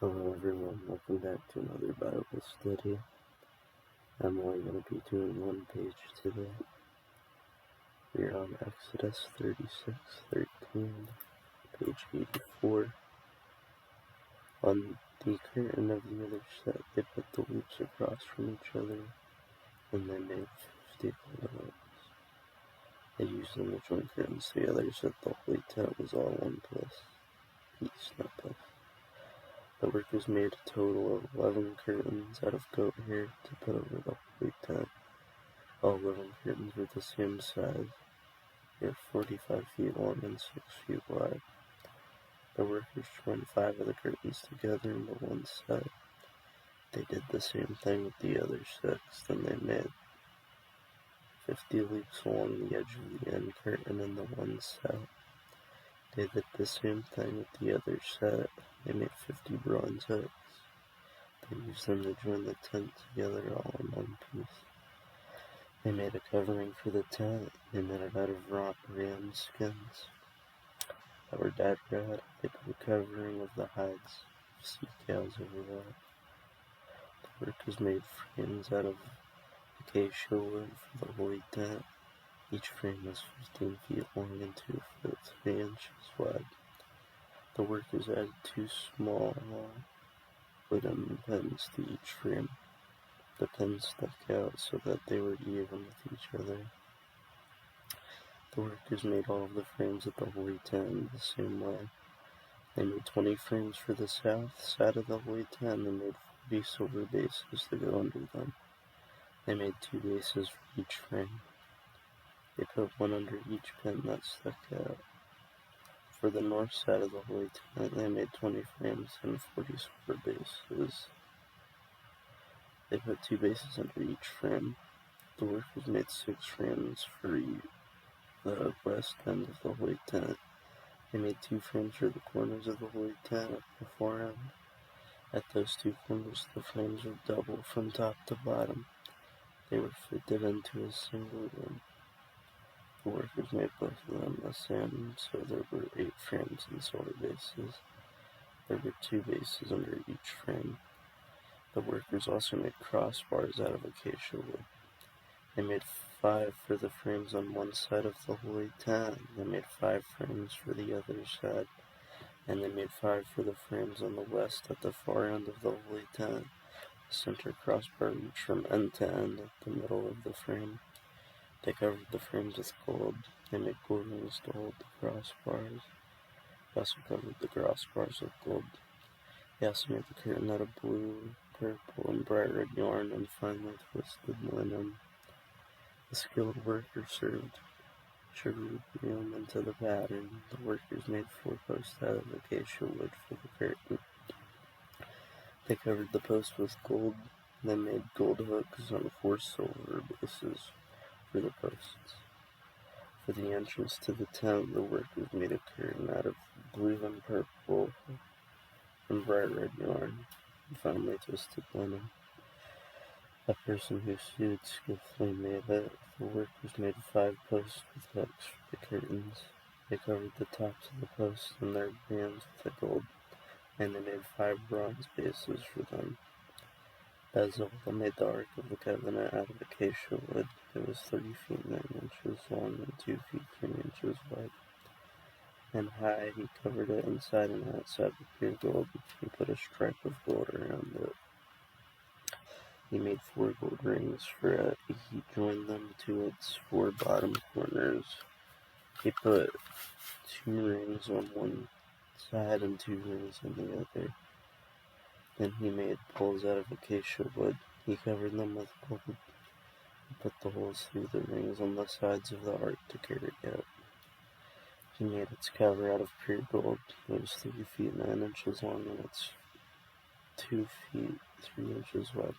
Hello everyone, welcome back to another Bible study. I'm only going to be doing one page today. We're on Exodus 36:13, page 84. On the curtain of the other set, they put the loops across from each other, and they made 50 hooks. They used them to join curtains together so that the holy tent was all one piece, not both. The workers made a total of 11 curtains out of goat hair to put over the holy tent. All 11 curtains were the same size. They were 45 feet long and 6 feet wide. The workers joined 5 of the curtains together into one set. They did the same thing with the other 6. Then they made 50 loops along the edge of the end curtain in the one set. They did the same thing with the other set. They made 50 bronze hooks. They used them to join the tent together all in one piece. They made a covering for the tent. They made it out of ram skins that were dyed red. They put a covering of the hides of sea cows over that. The workers made frames out of acacia wood for the holy tent. Each frame was 15 feet long and 2 foot 3 inches wide. The workers added 2 small wooden pins to each frame. The pins stuck out so that they were even with each other. The workers made all of the frames of the holy tent the same way. They made 20 frames for the south side of the holy tent and made 40 silver bases to go under them. They made 2 bases for each frame. They put one under each pin that stuck out. For the north side of the holy tent, they made 20 frames and 40 silver bases. They put 2 bases under each frame. The workers made 6 frames for the west end of the holy tent. They made 2 frames for the corners of the holy tent at the far end. At those 2 corners, the frames were double from top to bottom. They were fitted into a single room. The workers made both of them the same, so there were 8 frames and silver bases. There were 2 bases under each frame. The workers also made crossbars out of acacia wood. They made 5 for the frames on one side of the holy tent. They made 5 frames for the other side. And they made 5 for the frames on the west at the far end of the holy tent. The center crossbar reached from end to end at the middle of the frame. They covered the frames with gold. They made gold rings to hold the crossbars. They also covered the crossbars with gold. They also made the curtain out of blue, purple, and bright red yarn and finely twisted linen. The skilled worker served cherubim into the pattern. The workers made 4 posts out of acacia wood for the curtain. They covered the posts with gold. They made gold hooks on 4 silver bases for the posts. For the entrance to the tent, the workers made a curtain out of blue and purple and bright red yarn and finely twisted linen. A person who sewed skillfully made it. The workers made 5 posts with hooks for the curtains. They covered the tops of the posts and their bands with gold, and they made 5 bronze bases for them. Bezalel made the Ark of the Covenant out of acacia wood. It was 30 feet 9 inches long and 2 feet 3 inches wide. And high, he covered it inside and outside with pure gold. He put a stripe of gold around it. He made 4 gold rings for it. He joined them to its 4 bottom corners. He put 2 rings on one side and 2 rings on the other. Then he made poles out of acacia wood. He covered them with gold. He put the holes through the rings on the sides of the ark to carry it. He made its cover out of pure gold. It was 3 feet 9 inches long and it's 2 feet 3 inches wide.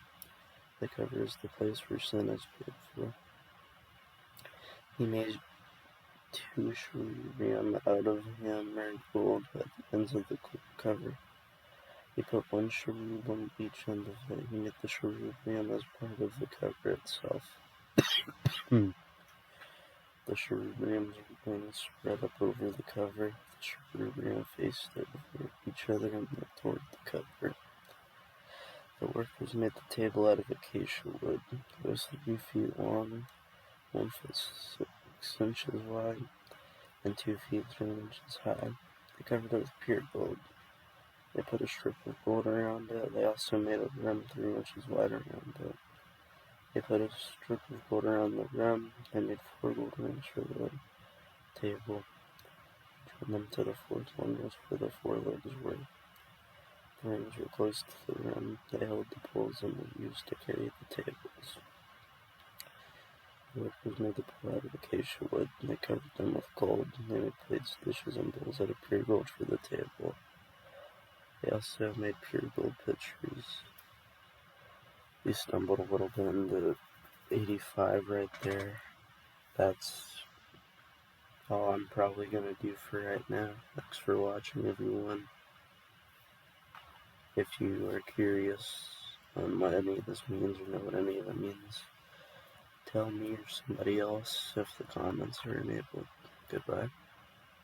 The cover is the place where sin is paid for. He made 2 cherubim out of hammered gold at the ends of the cover. He put 1 cherub on each end of it. He made the cherubim as part of the cover itself. The cherubims were being spread up over the cover. The cherubim faced over each other and looked toward the cover. workers made the table out of acacia wood. It was 3 feet long, 1 foot 6 inches wide, and 2 feet 3 inches high. They covered it with pure gold. They put a strip of gold around it. They also made a rim 3 inches wide around it. They put a strip of gold around the rim. They made 4 gold rings for the table. Joined them to the 4 corners where the 4 legs were. The rings were close to the rim. They held the poles and were used to carry the tables. The workers made the pole out of acacia wood, and they covered them with gold. They made plates, dishes, and bowls out of pure gold for the table. They also made pure gold pitchers. We stumbled a little bit into 85 right there. That's all I'm probably going to do for right now. Thanks for watching, everyone. If you are curious on what any of this means or know what any of it means, tell me or somebody else if the comments are enabled. Goodbye.